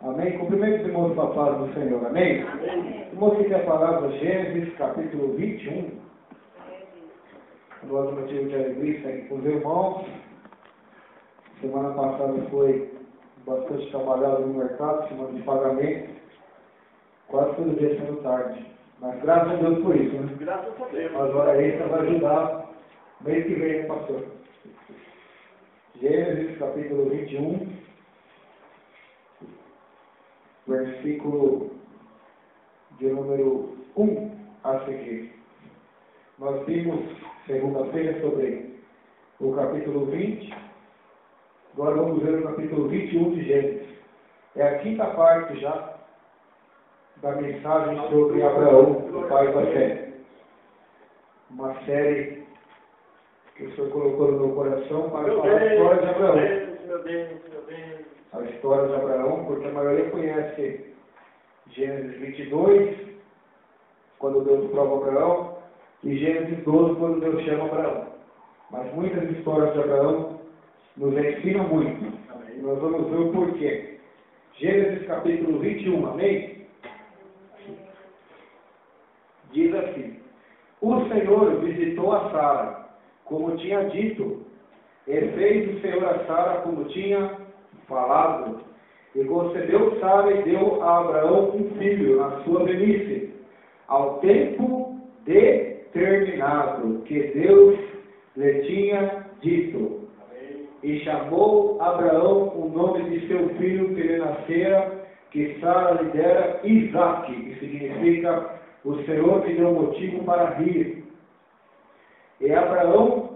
Amém? Cumprimento os irmãos com a paz do Senhor. Amém? Amém. Irmãos que quer falar do Gênesis, capítulo 21. Nós motivo de alegria aqui com os irmãos. Semana passada foi bastante trabalhado no mercado, semana de pagamento. Quase todo dia sendo tarde. Mas graças a Deus por isso, né? Graças a Deus. Agora isso vai ajudar mês que vem, né, pastor? Gênesis, capítulo 21, versículo de número 1 a seguir. Nós vimos segunda-feira sobre o capítulo 20, agora vamos ver o capítulo 21 de Gênesis. É a quinta parte já da mensagem sobre Abraão, o pai da fé. Uma série que o Senhor colocou no meu coração para falar a história de Abraão. Meu Deus. A história de Abraão, porque a maioria conhece Gênesis 22, quando Deus prova Abraão, e Gênesis 12, quando Deus chama Abraão. Mas muitas histórias de Abraão nos ensinam muito. E nós vamos ver o porquê. Gênesis capítulo 21, amém? Diz assim: O Senhor visitou a Sara, como tinha dito, e fez o Senhor a Sara como tinha falado, e concebeu Sara e deu a Abraão um filho na sua velhice, ao tempo determinado que Deus lhe tinha dito. Amém. E chamou Abraão o nome de seu filho que lhe nascera, que Sara lhe dera, Isaque, que significa o Senhor me deu motivo para rir. E Abraão,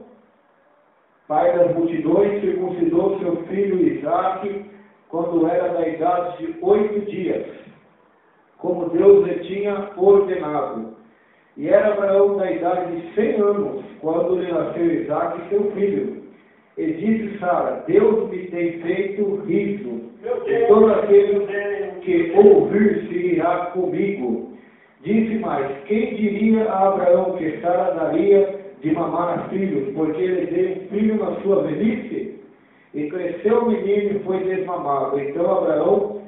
pai das multidões, circuncidou seu filho Isaque quando era da idade de 8 dias, como Deus lhe tinha ordenado. E era Abraão da idade de 100 anos, quando lhe nasceu Isaque, seu filho. E disse Sara: Deus me tem feito riso, e todo aquele que ouvir se irá comigo. Disse mais: quem diria a Abraão que Sara daria de mamar a filhos, porque ele deu um filho na sua velhice? E cresceu o menino e foi desmamado. Então Abraão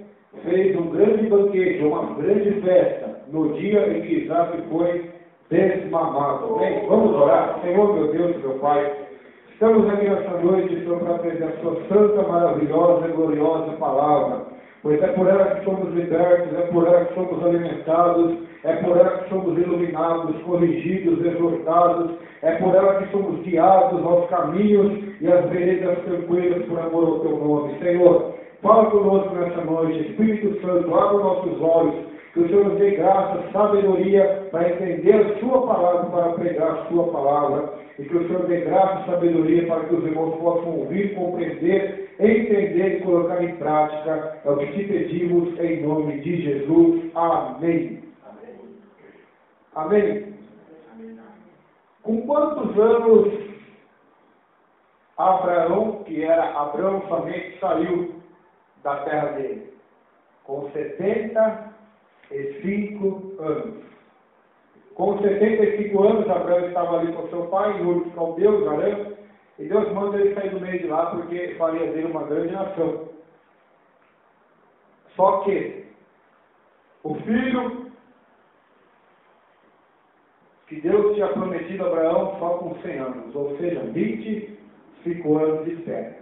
fez um grande banquete, uma grande festa, no dia em que Isaque foi desmamado. Amém? Vamos orar. Senhor, meu Deus e meu Pai, estamos aqui nessa noite, Senhor, para aprender a sua santa, maravilhosa e gloriosa palavra. Pois é por ela que somos libertos, é por ela que somos alimentados, é por ela que somos iluminados, corrigidos, exortados, é por ela que somos guiados aos caminhos e às veredas tranquilas por amor ao teu nome. Senhor, fala conosco nessa noite. Espírito Santo, abra nossos olhos, que o Senhor nos dê graça, sabedoria para entender a sua palavra, para pregar a sua palavra, e que o Senhor dê graça e sabedoria para que os irmãos possam ouvir, compreender, entender e colocar em prática. É o que te pedimos em nome de Jesus. Amém. Amém. Com quantos anos Abraão, que era Abraão somente, saiu da terra dele? Com 75 anos. Com 75 anos, Abraão estava ali com seu pai, em Ur dos Caldeus, Harã, e Deus manda ele sair do meio de lá, porque faria dele uma grande nação. Só que o filho que Deus tinha prometido a Abraão só com 100 anos, ou seja, 25 anos de espera.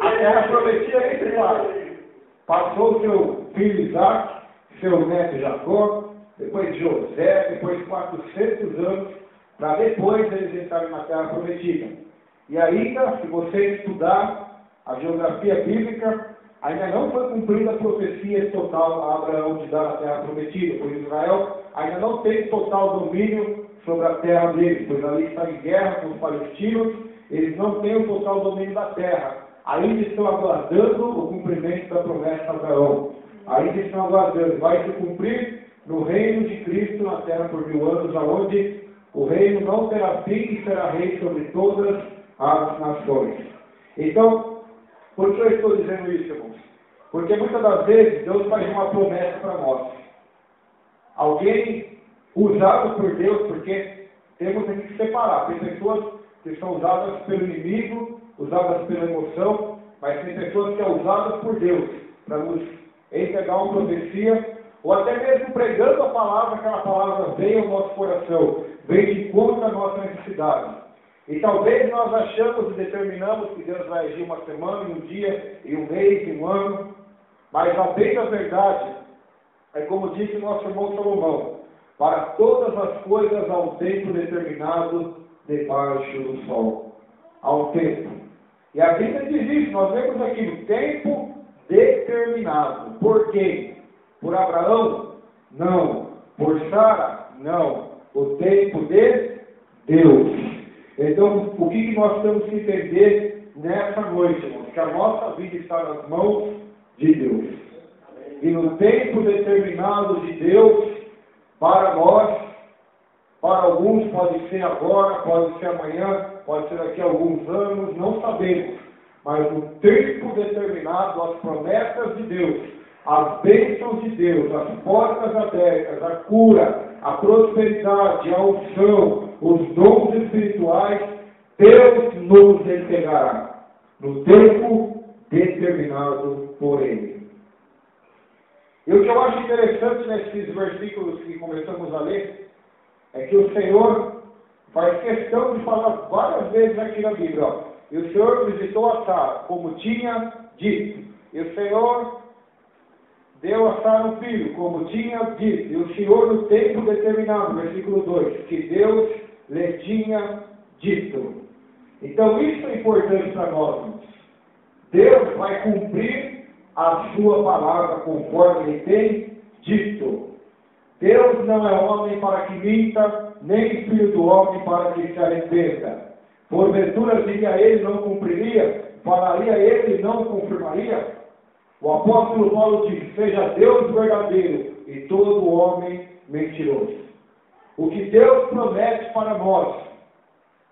A terra prometida nem se fala. Passou seu filho Isaque, seu neto Jacó, depois José, depois 400 anos, para depois eles entrarem na terra prometida. E ainda, se você estudar a geografia bíblica, ainda não foi cumprida a profecia total a Abraão de dar a terra prometida, pois Israel ainda não tem total domínio sobre a terra deles, pois ali está em guerra com os palestinos, eles não têm o total domínio da terra. Ainda estão aguardando o cumprimento da promessa de Abraão. Ainda estão aguardando. Vai se cumprir no reino de Cristo na terra por 1000 anos, aonde o reino não terá fim e será rei sobre todas as nações. Então, por que eu estou dizendo isso, irmãos? Porque muitas das vezes Deus faz uma promessa para nós. Alguém usado por Deus, porque temos que separar. Tem pessoas que são usadas pelo inimigo, usadas pela emoção, mas tem pessoas que são usadas por Deus para nos em pegar uma profecia, ou até mesmo pregando a palavra, aquela palavra vem ao nosso coração, vem de encontro à nossa necessidade. E talvez nós achamos e determinamos que Deus vai agir uma semana, um dia, e um mês, e um ano, mas a bem da verdade, é como disse nosso irmão Salomão, para todas as coisas há um tempo determinado debaixo do sol. Há um tempo. E a Bíblia diz isso, nós vemos aqui no tempo determinado. Por quem? Por Abraão? Não. Por Sara? Não. O tempo de Deus. Então, o que nós temos que entender nessa noite, irmãos? Que a nossa vida está nas mãos de Deus. E no tempo determinado de Deus, para nós, para alguns pode ser agora, pode ser amanhã, pode ser daqui a alguns anos, não sabemos. Mas no tempo determinado, as promessas de Deus, as bênçãos de Deus, as portas abertas, a cura, a prosperidade, a unção, os dons espirituais, Deus nos entregará no tempo determinado por Ele. E o que eu acho interessante nesses versículos que começamos a ler, é que o Senhor faz questão de falar várias vezes aqui na Bíblia, ó, e o Senhor visitou a Sara, como tinha dito. E o Senhor deu a Sara um filho, como tinha dito. E o Senhor no tempo determinado, versículo 2, que Deus lhe tinha dito. Então isso é importante para nós, irmãos. Deus vai cumprir a sua palavra conforme Ele tem dito. Deus não é homem para que minta, nem filho do homem para que se arrependa. Porventura diria Ele, não cumpriria? Falaria Ele, não confirmaria? O apóstolo Paulo diz, seja Deus verdadeiro e todo homem mentiroso. O que Deus promete para nós,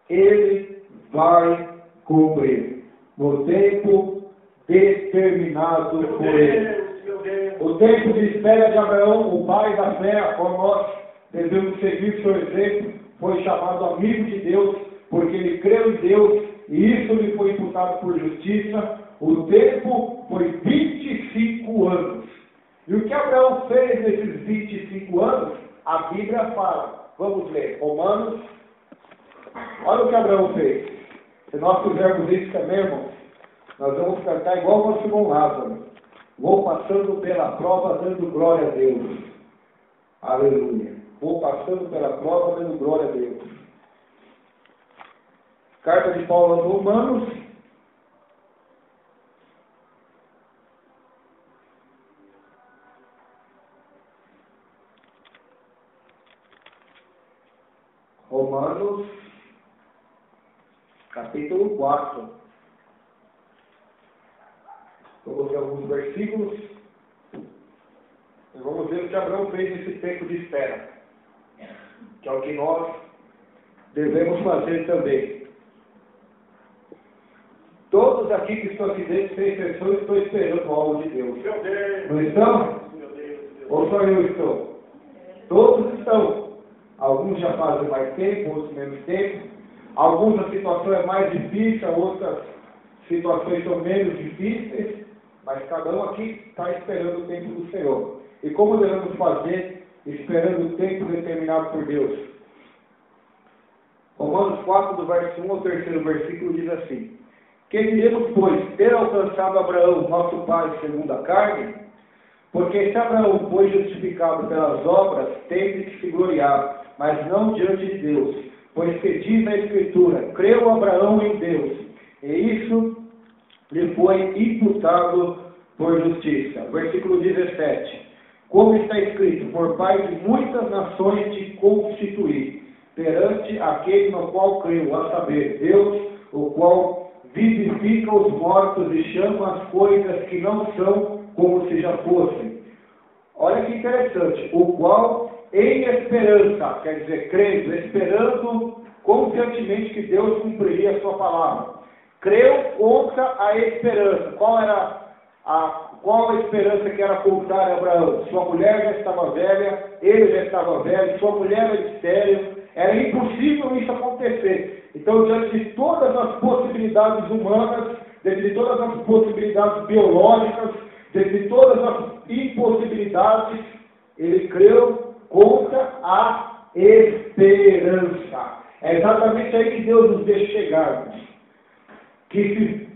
Ele vai cumprir. No tempo determinado por Ele. O tempo de espera de Abraão, o pai da fé, a qual nós devemos seguir seu exemplo, foi chamado amigo de Deus, porque ele creu em Deus, e isso lhe foi imputado por justiça. O tempo foi 25 anos. E o que Abraão fez nesses 25 anos, a Bíblia fala. Vamos ler, Romanos. Olha o que Abraão fez. Se nós fizermos isso também, irmãos, nós vamos cantar igual o nosso irmão Lázaro. Vou passando pela prova, dando glória a Deus. Aleluia. Vou passando pela prova, dando glória a Deus. Carta de Paulo aos Romanos. Romanos, capítulo 4. Vamos ver alguns versículos. E vamos ver o que Abraão fez nesse tempo de espera. Que é o que nós devemos fazer também. Todos aqui que estão aqui dentro, sem exceção, estão esperando algo de Deus. Não estão? Ou só eu estou? Todos estão. Alguns já fazem mais tempo, outros menos tempo. Alguns a situação é mais difícil, outras situações são menos difíceis. Mas cada um aqui está esperando o tempo do Senhor. E como devemos fazer, esperando o tempo determinado por Deus? Romanos 4, do verso 1 ao 3º versículo, diz assim: que diremos, pois, ter alcançado Abraão, nosso pai, segundo a carne? Porque se Abraão foi justificado pelas obras, tem de se gloriar, mas não diante de Deus. Pois que diz a Escritura, creu Abraão em Deus, e isso lhe foi imputado por justiça. Versículo 17. Como está escrito, por pai de muitas nações te constituí, perante aquele no qual creu, a saber, Deus, o qual vivifica os mortos e chama as coisas que não são como se já fossem. Olha que interessante, o qual em esperança, quer dizer, crendo, esperando confiantemente que Deus cumpriria a sua palavra. Creu contra a esperança. Qual a esperança que era contrária a Abraão? Sua mulher já estava velha, ele já estava velho, sua mulher era estéril, era impossível isso acontecer. Então, diante de todas as possibilidades humanas, diante de todas as possibilidades biológicas, dentre todas as impossibilidades, ele creu contra a esperança. É exatamente aí que Deus nos deixa chegarmos. Que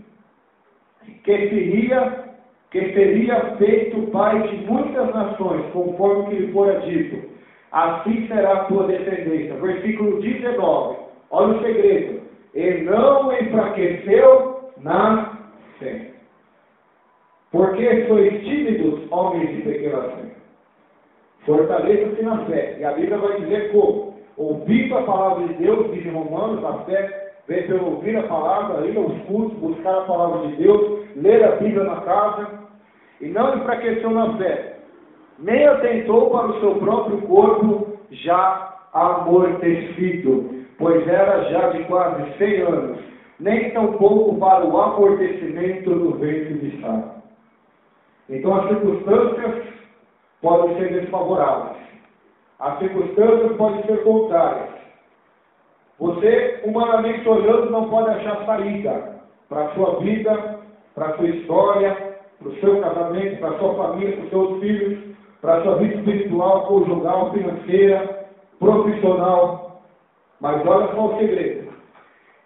seria feito pai de muitas nações, conforme o que lhe fora dito. Assim será a tua descendência. Versículo 19. Olha o segredo. E não enfraqueceu na fé. Porque sois tímidos, homens de pequena fé. Fortaleça-se na fé. E a Bíblia vai dizer como? Ouvindo a palavra de Deus, diz em Romanos, a fé vem pelo ouvir a palavra, ir aos cultos, buscar a palavra de Deus, ler a Bíblia na casa, e não enfraqueceu na fé, nem atentou para o seu próprio corpo já amortecido, pois era já de quase 100 anos, nem tampouco para o amortecimento do ventre de Sara. Então as circunstâncias podem ser desfavoráveis, as circunstâncias podem ser contrárias. Você, humanamente olhando, não pode achar saída para a sua vida, para a sua história, para o seu casamento, para a sua família, para os seus filhos, para a sua vida espiritual, conjugal, financeira, profissional. Mas olha só o segredo.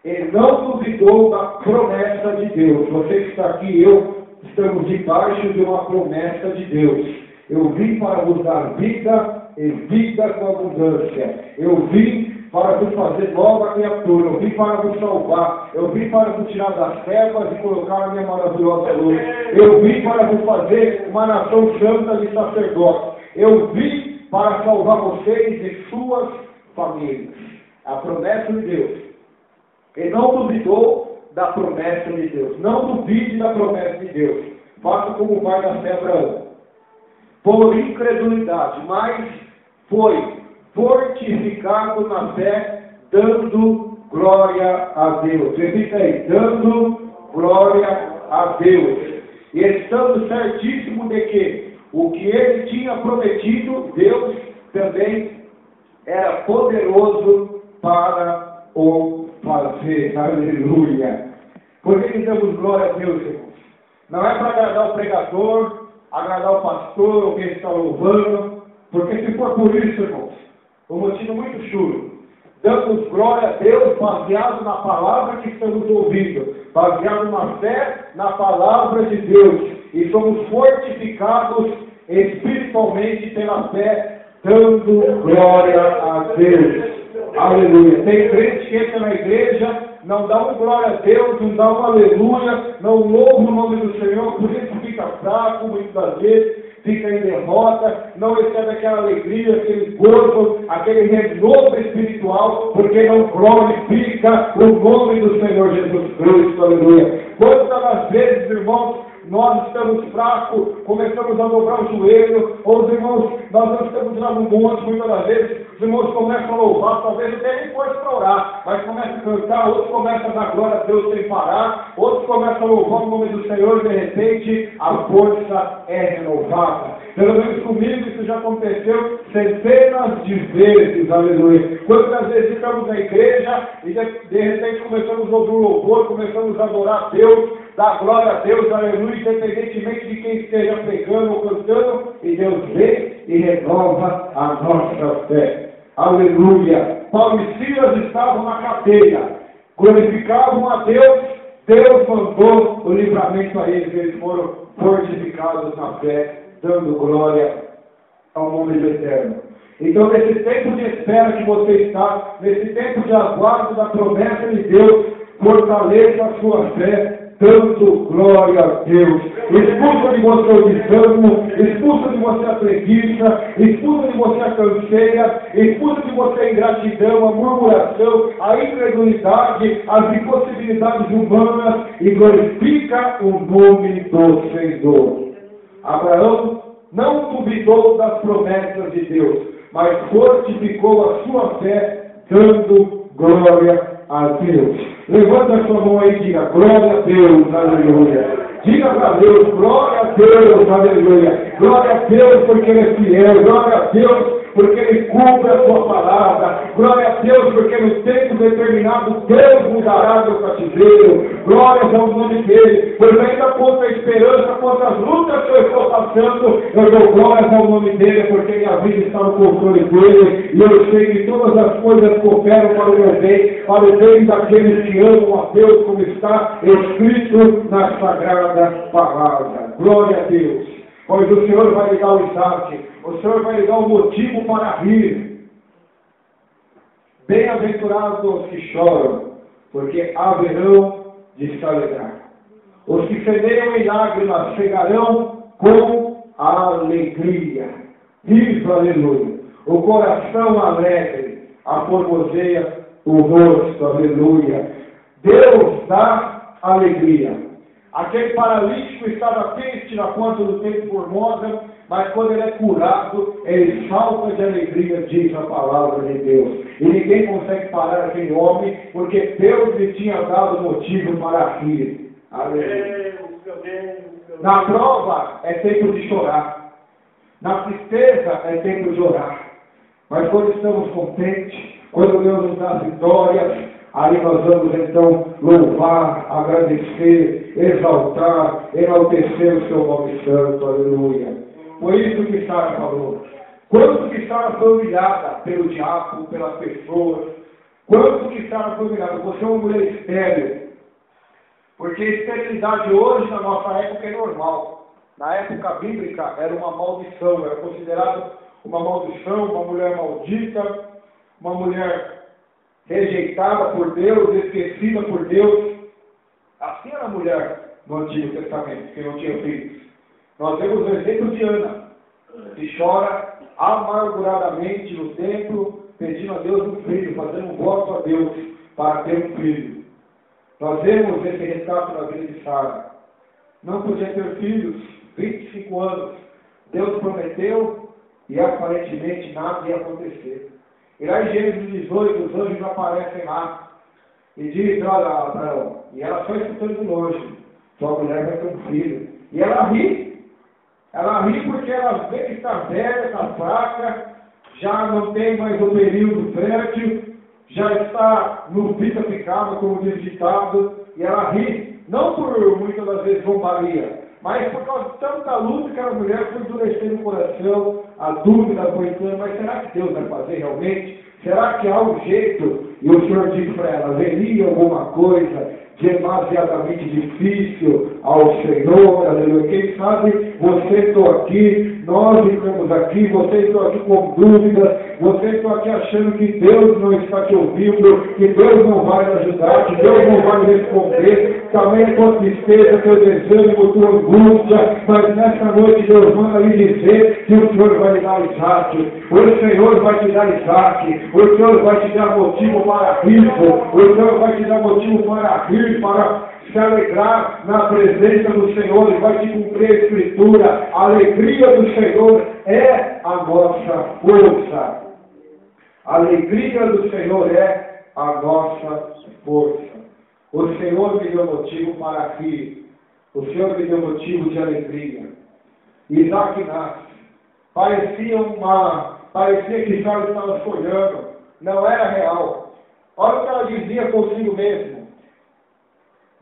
Ele não duvidou da promessa de Deus. Você que está aqui, eu, estamos debaixo de uma promessa de Deus. Eu vim para vos dar vida e vida com abundância. Eu vim para vos fazer nova criatura, eu vim para vos salvar, eu vim para vos tirar das trevas e colocar na minha maravilhosa luz, eu vim para vos fazer uma nação santa de sacerdotes, eu vim para salvar vocês e suas famílias. A promessa de Deus. Ele não duvidou da promessa de Deus, não duvide da promessa de Deus, faça como vai da fé Abraão, por incredulidade, mas foi fortificado na fé, dando glória a Deus. Repita aí, dando glória a Deus. E estando certíssimo de que o que ele tinha prometido, Deus também era poderoso para o fazer. Aleluia. Por que dizemos glória a Deus, irmãos? Não é para agradar o pregador, agradar o pastor, ou quem está louvando, porque se for por isso, irmãos, um motivo muito chulo. Damos glória a Deus baseado na palavra que estamos ouvindo, baseado na fé na palavra de Deus, e somos fortificados espiritualmente pela fé, dando glória a Deus. Aleluia. Tem crente que entra na igreja, não dá um glória a Deus, não dá um aleluia, não louva o nome do Senhor, por isso fica fraco muitas das vezes, fica em derrota, não recebe aquela alegria, aquele gozo, aquele renovo espiritual, porque não glorifica o nome do Senhor Jesus Cristo, aleluia. Quantas das vezes, irmãos, nós estamos fracos, começamos a dobrar o joelho, ou os irmãos, nós não estamos lá no monte, muitas das vezes, os irmãos começam a louvar, talvez não tenha nem força para orar, mas começam a cantar, outros começam a dar glória a Deus sem parar, outros começam a louvar o nome do Senhor, e de repente a força é renovada. Pelo menos comigo isso já aconteceu centenas de vezes, aleluia. Quantas vezes ficamos na igreja e de repente começamos a ouvir o louvor, começamos a adorar a Deus, dar glória a Deus, aleluia, independentemente de quem esteja pregando ou cantando, e Deus vem e renova a nossa fé. Aleluia. Paulo e Silas estavam na cadeia, glorificavam a Deus, Deus mandou o livramento a eles foram fortificados na fé, dando glória ao nome do Eterno. Então, nesse tempo de espera que você está, nesse tempo de aguardo da promessa de Deus, fortaleça a sua fé, dando glória a Deus. Expulsa de você o desânimo, expulsa de você a preguiça, expulsa de você a canseira, expulsa de você a ingratidão, a murmuração, a incredulidade, as impossibilidades humanas e glorifica o nome do Senhor. Abraão não duvidou das promessas de Deus, mas fortificou a sua fé, dando glória a Deus. Levanta a sua mão aí e diga, glória a Deus, aleluia. Diga para Deus, glória a Deus, aleluia. Glória a Deus porque Ele é fiel, glória a Deus porque Ele cumpre a sua palavra. Glória a Deus, porque no tempo determinado Deus mudará do cativeiro. Glórias ao nome dEle, pois ainda contra a esperança, contra as lutas que eu estou passando, eu dou glórias ao nome dEle, porque minha vida está no controle dEle, e eu sei que todas as coisas cooperam para o meu bem, para o bem daqueles que amam a Deus, como está escrito na Sagrada Palavra. Glória a Deus. Pois o Senhor vai lhe dar o Isaac, o Senhor vai lhe dar o motivo para rir. Bem-aventurados os que choram, porque haverão de se alegrar. Os que semeiam em lágrimas chegarão com alegria. Riso, aleluia. O coração alegre, a formoseia o rosto, aleluia. Deus dá alegria. Aquele paralítico estava triste na ponta do templo Formosa, mas quando ele é curado, ele salta de alegria, diz a palavra de Deus. E ninguém consegue parar aquele homem, porque Deus lhe tinha dado motivo para rir. Aleluia. Na prova é tempo de chorar. Na tristeza é tempo de orar. Mas quando estamos contentes, quando Deus nos dá vitórias, aí nós vamos então louvar, agradecer, exaltar, enaltecer o seu nome santo, aleluia. Foi isso que Sara falou. Quanto que Sara foi humilhada pelo diabo, pelas pessoas, quanto que Sara foi humilhada. Você é uma mulher estéril, porque a esterilidade hoje na nossa época é normal. Na época bíblica era uma maldição, era considerado uma maldição, uma mulher maldita, uma mulher rejeitada por Deus, esquecida por Deus. Assim era a mulher no Antigo Testamento, que não tinha filhos. Nós vemos o exemplo de Ana, que chora amarguradamente no templo, pedindo a Deus um filho, fazendo um voto a Deus para ter um filho. Nós vemos esse retrato na vida de Sara. Não podia ter filhos, 25 anos. Deus prometeu e aparentemente nada ia acontecer. E lá em Gênesis 18, os anjos aparecem lá e dizem, olha, Abraão, e ela só escutando de longe, sua mulher vai ter um filho. E ela ri porque ela vê que está velha, está fraca, já não tem mais o período fértil, já está no vida picada, como diz o ditado, e ela ri, não por muitas das vezes zombaria, mas por causa de tanta luta que a mulher foi endurecendo o coração, a dúvida foi entrando, mas será que Deus vai fazer realmente? Será que há um jeito? E o Senhor disse para ela, veria alguma coisa demasiadamente difícil ao Senhor, aleluia. Quem sabe você estou aqui, nós estamos aqui, você está aqui com dúvidas, você está aqui achando que Deus não está te ouvindo, que Deus não vai te ajudar, que Deus não vai responder, também a tua tristeza, teu desânimo, tua angústia, mas nessa noite Deus manda lhe dizer que o Senhor vai lhe dar Isaac, o Senhor vai te dar Isaac, o Senhor vai te dar motivo para riso, o Senhor vai te dar motivo para rir, para se alegrar na presença do Senhor, e vai te cumprir a Escritura. A alegria do Senhor é a nossa força. A alegria do Senhor é a nossa força. O Senhor me deu motivo para rir. O Senhor me deu motivo de alegria. Isaac nasce. Parecia que Sara estava sonhando. Não era real. Olha o que ela dizia consigo mesmo.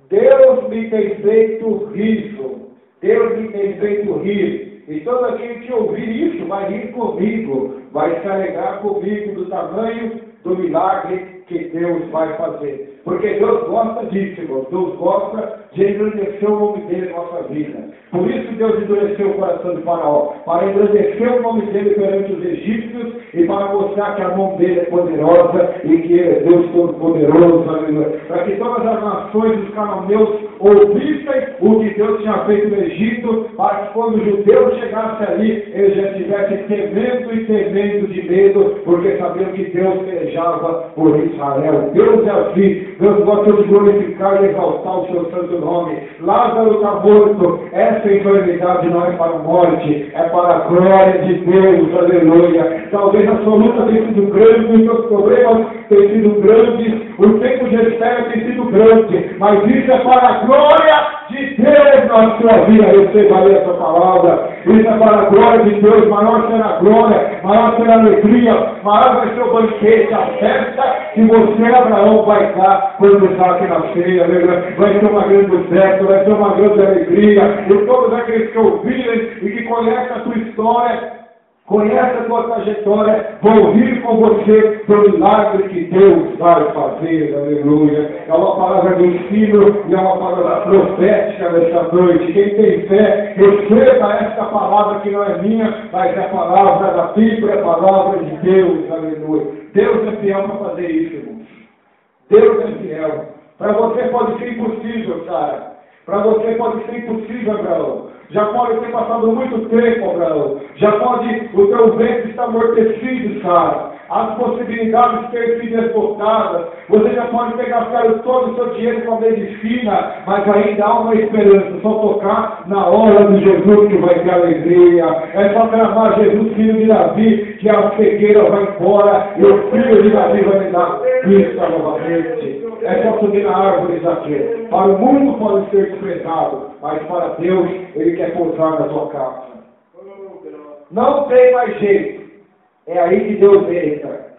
Deus me tem feito riso. Deus me tem feito rir. E todo aquele que ouvir isso vai rir comigo. Vai se alegrar comigo do tamanho do milagre que Deus vai fazer. Porque Deus gosta disso, irmão. Deus gosta de engrandecer o nome dele em nossa vida. Por isso Deus endureceu o coração de Faraó, para engrandecer o nome dele perante os egípcios e para mostrar que a mão dele é poderosa e que ele é Deus Todo-Poderoso, aleluia. Para que todas as nações dos cananeus ouvissem o que Deus tinha feito no Egito, para que quando os judeus chegassem ali, eles já estivessem temendo e temendo de medo, porque sabiam que Deus pelejava por Israel. Deus é assim. Deus gosta de glorificar e exaltar o seu santo nome. Lázaro está morto. Essa enfermidade não é para a morte, é para a glória de Deus, aleluia. Talvez a sua luta tenha sido grande, os seus problemas tenham sido grandes, o tempo de espera tem sido grande, mas isso é para a glória de Deus na sua vida. Receba aí essa palavra. Isso é para a glória de Deus. Maior será a glória, maior será a alegria, maior vai ser o banquete, a festa que você, Abraão, vai dar quando Isaac nascer. Vai ser uma grande festa, vai ser uma grande alegria. E todos aqueles que ouvirem e que conhecem a tua história, conhece a tua trajetória, vou ouvir com você do milagre que Deus vai fazer, aleluia. É uma palavra de ensino e é uma palavra profética nessa noite. Quem tem fé, receba esta palavra que não é minha, mas é a palavra da Bíblia, é a palavra de Deus, aleluia. Deus é fiel para fazer isso, irmãos. Deus é fiel. Para você pode ser impossível, Sara. Para você pode ser impossível, Abraão. Já pode ter passado muito tempo, Abraão. Já pode o teu ventre estar amortecido, Sara. As possibilidades ter sido esgotadas. Você já pode ter gastado todo o seu dinheiro com a medicina, mas ainda há uma esperança. Só tocar na hora de Jesus que vai ter alegria. É só clamar Jesus, filho de Davi, que a cegueira vai embora e o filho de Davi vai me dar vista novamente. É só subir na árvore, Zaqueu. Para o mundo pode ser desprezado, mas para Deus Ele quer pousar na sua casa. Não tem mais jeito. É aí que Deus entra.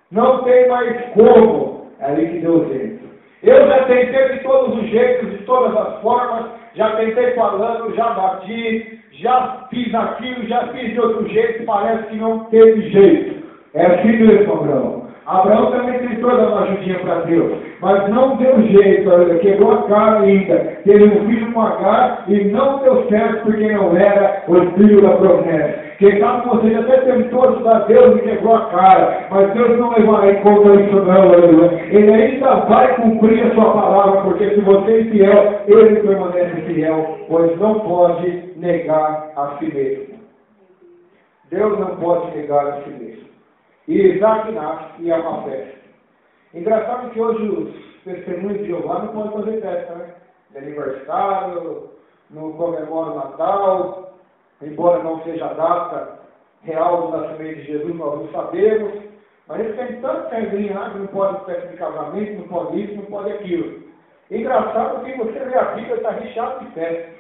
Não tem mais como. É aí que Deus entra. Eu já tentei de todos os jeitos, de todas as formas. Já tentei falando, já bati, já fiz aquilo, já fiz de outro jeito. Parece que não teve jeito. É assim mesmo, Abraão. Abraão também tentou dar uma ajudinha para Deus, mas não deu jeito, quebrou a cara ainda. Teve um filho com Agar e não deu certo porque não era o filho da promessa. Quem sabe você até tentou ajudar Deus e quebrou a cara, mas Deus não levará em conta isso não, aleluia. Ele ainda vai cumprir a sua palavra, porque se você é fiel, Ele permanece fiel, pois não pode negar a si mesmo. Deus não pode negar a si mesmo. E Isaac nasce e é uma festa. Engraçado que hoje os testemunhos de Jeová não podem fazer festa, né? De aniversário, não comemoram o Natal, embora não seja a data real do nascimento de Jesus, nós não sabemos, mas eles têm tanta regrinha, não pode festa de casamento, não pode isso, não pode aquilo. Engraçado que você vê a Bíblia, está recheada de festa.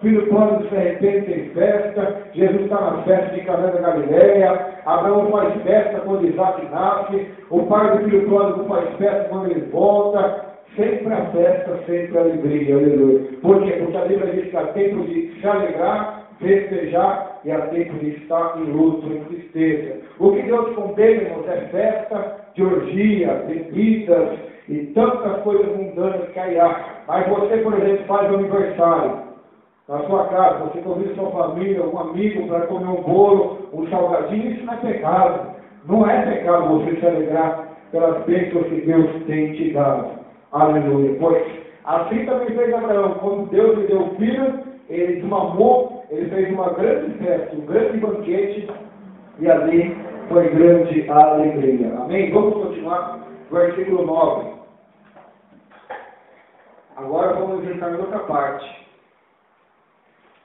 Filho pródigo se arrepende, tem festa. Jesus está na festa de Caná da Galileia. Abraão faz festa quando Isaac nasce. O pai do filho pródigo faz festa quando ele volta. Sempre a festa, sempre a alegria. Aleluia. Por quê? Porque a Bíblia diz que há tempo de se alegrar, festejar, e há tempo de estar em luto, em tristeza. O que Deus condena, irmãos, é festa de orgia, bebidas e tantas coisas mundanas que aí há. Mas você, por exemplo, faz o aniversário na sua casa, você convida sua família, um amigo para comer um bolo, um salgadinho, isso não é pecado. Não é pecado você se alegrar pelas bênçãos que Deus tem te dado. Aleluia. Pois assim também fez Abraão. Quando Deus lhe deu o filho, ele desmamou, ele fez uma grande festa, um grande banquete, e ali foi grande a alegria. Amém? Vamos continuar. Versículo 9. Agora vamos entrar em outra parte.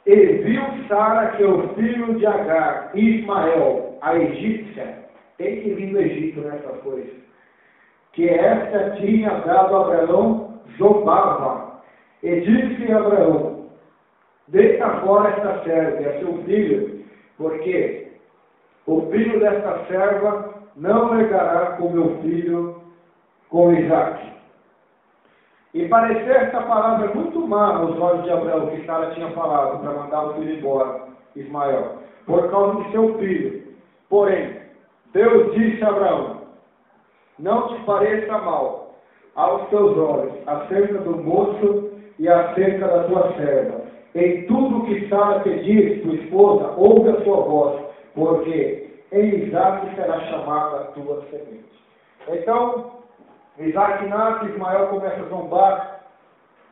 E viu Sara que o filho de Agar, Ismael, a egípcia, tem que vir do Egito nessas coisas, que esta tinha dado a Abraão, zombava. E disse a Abraão: deita fora esta serva, é seu filho, porque o filho desta serva não negará com meu filho, com Isaque. E pareceu essa palavra muito má aos olhos de Abraão, que Sara tinha falado para mandar o filho embora, Ismael, por causa de seu filho. Porém, Deus disse a Abraão: não te pareça mal aos teus olhos acerca do moço e acerca da tua serva. Em tudo que Sara te diz, tua esposa, ouve a sua voz, porque em Isaque será chamada a tua semente. Então, Isaac nasce, Ismael começa a zombar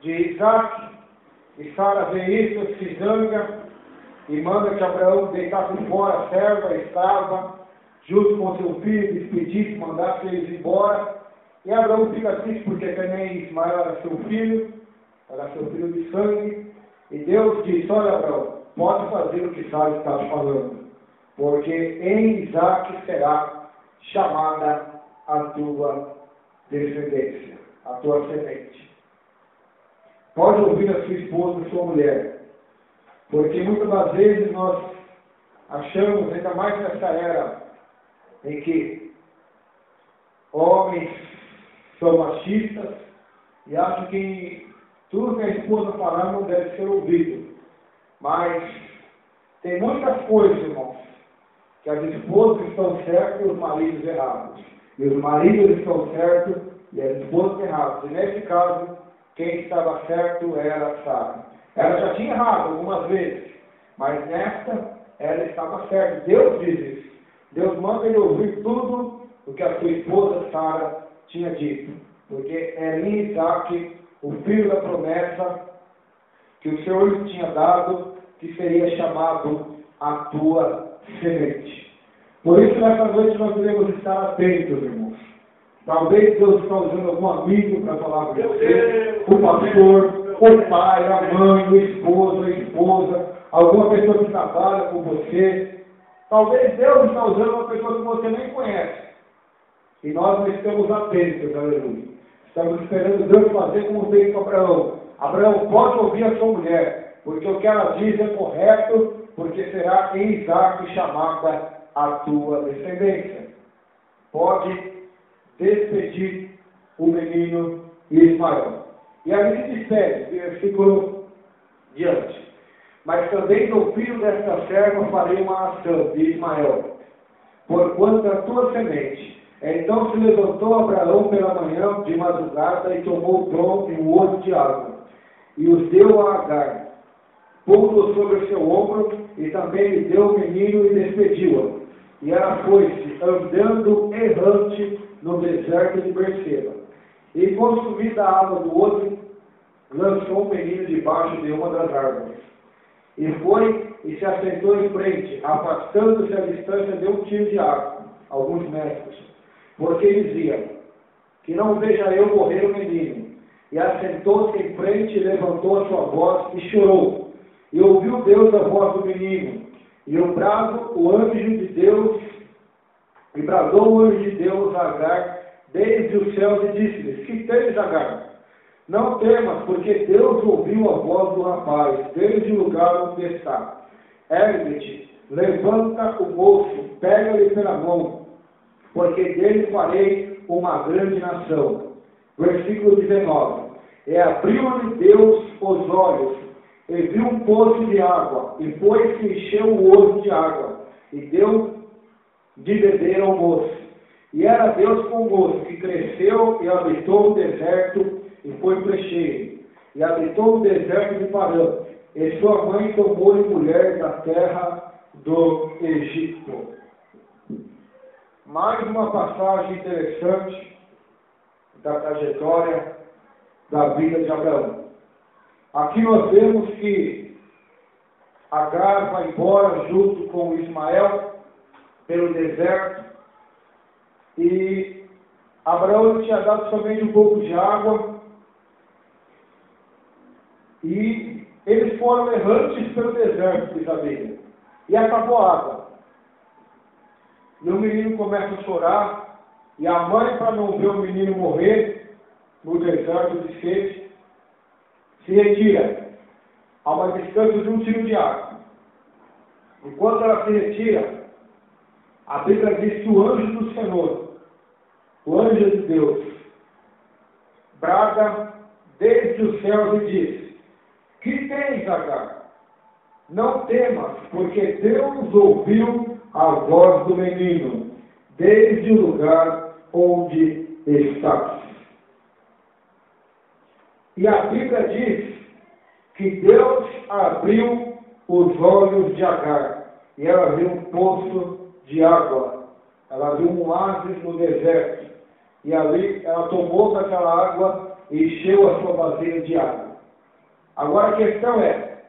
de Isaac, e Sara vê isso, se zanga, e manda que Abraão deitasse fora a serva, a escrava, junto com seu filho, despedisse, mandasse eles embora, e Abraão fica triste porque também Ismael era seu filho de sangue, e Deus disse: olha, Abraão, pode fazer o que Sara está falando, porque em Isaac será chamada a tua descendência, a tua semente. pode ouvir a sua esposa e sua mulher. Porque muitas das vezes nós achamos, ainda mais nessa era em que homens são machistas e acham que tudo que a esposa falar não deve ser ouvido. Mas tem muitas coisas, irmãos, que as esposas estão certas e os maridos errados. E os maridos estão certos e as esposas erradas. E nesse caso, quem estava certo era Sara. Ela já tinha errado algumas vezes, mas nesta ela estava certa. Deus diz isso. Deus manda ele ouvir tudo o que a sua esposa Sara tinha dito. Porque é em Isaac, o filho da promessa, que o Senhor lhe tinha dado, que seria chamado a tua semente. Por isso, nessa noite, nós devemos estar atentos, irmãos. Talvez Deus está usando algum amigo para falar com você, o pastor, o pai, a mãe, o esposo, a esposa, alguma pessoa que trabalha com você. Talvez Deus está usando uma pessoa que você nem conhece. E nós não estamos atentos, aleluia. Estamos esperando Deus fazer como fez com Abraão. Abraão, pode ouvir a sua mulher, porque o que ela diz é correto, porque será em Isaac chamada a tua descendência. Pode despedir o menino Ismael. E ali se despede, versículo diante. Mas também do filho desta serva farei uma ação, de Ismael, porquanto a tua semente. Então se levantou Abraão pela manhã de madrugada e tomou o tronco e o odre de água, e os deu a Agar, pondo-o sobre o seu ombro, e também lhe deu o menino e despediu-a. E ela foi-se, andando errante no deserto de Berseba. E consumida a água do odre, lançou o menino debaixo de uma das árvores. E foi e se assentou em frente, afastando-se a distância de um tiro de água, alguns metros. Porque dizia, que não veja eu morrer o menino. E assentou-se em frente, e levantou a sua voz, e chorou. E ouviu Deus a voz do menino. E o anjo de Deus, e bradou o anjo de Deus a Agar, desde os céus, e disse-lhes, que tens, Agar? Não temas, porque Deus ouviu a voz do rapaz, desde o lugar onde está. Ergue-te, levanta o moço, pega-lhe pela mão, porque dele farei uma grande nação. Versículo 19. E abriu-lhe Deus os olhos, e viu um poço de água, e foi-se encheu o odre de água, e deu de beber ao moço. E era Deus com o moço, que cresceu e habitou o deserto, e foi plecheiro, e habitou o deserto de Parã, e sua mãe tomou-lhe mulher da terra do Egito. Mais uma passagem interessante da trajetória da vida de Abraão. Aqui nós vemos que Agar vai embora junto com Ismael pelo deserto, e Abraão tinha dado somente um pouco de água, e eles foram errantes pelo deserto, diz a Bíblia, e acabou a água. E o menino começa a chorar, e a mãe, para não ver o menino morrer no deserto de sede, se retira a uma distância de um tiro de água. Enquanto ela se retira, a Bíblia diz que o anjo do Senhor, o anjo de Deus, brada desde os céus e diz, que tens, Agar? Não temas, porque Deus ouviu a voz do menino, desde o lugar onde estás. E a Bíblia diz que Deus abriu os olhos de Agar, e ela viu um poço de água, ela viu um oásis no deserto, e ali ela tomou daquela água e encheu a sua vasilha de água. Agora a questão é,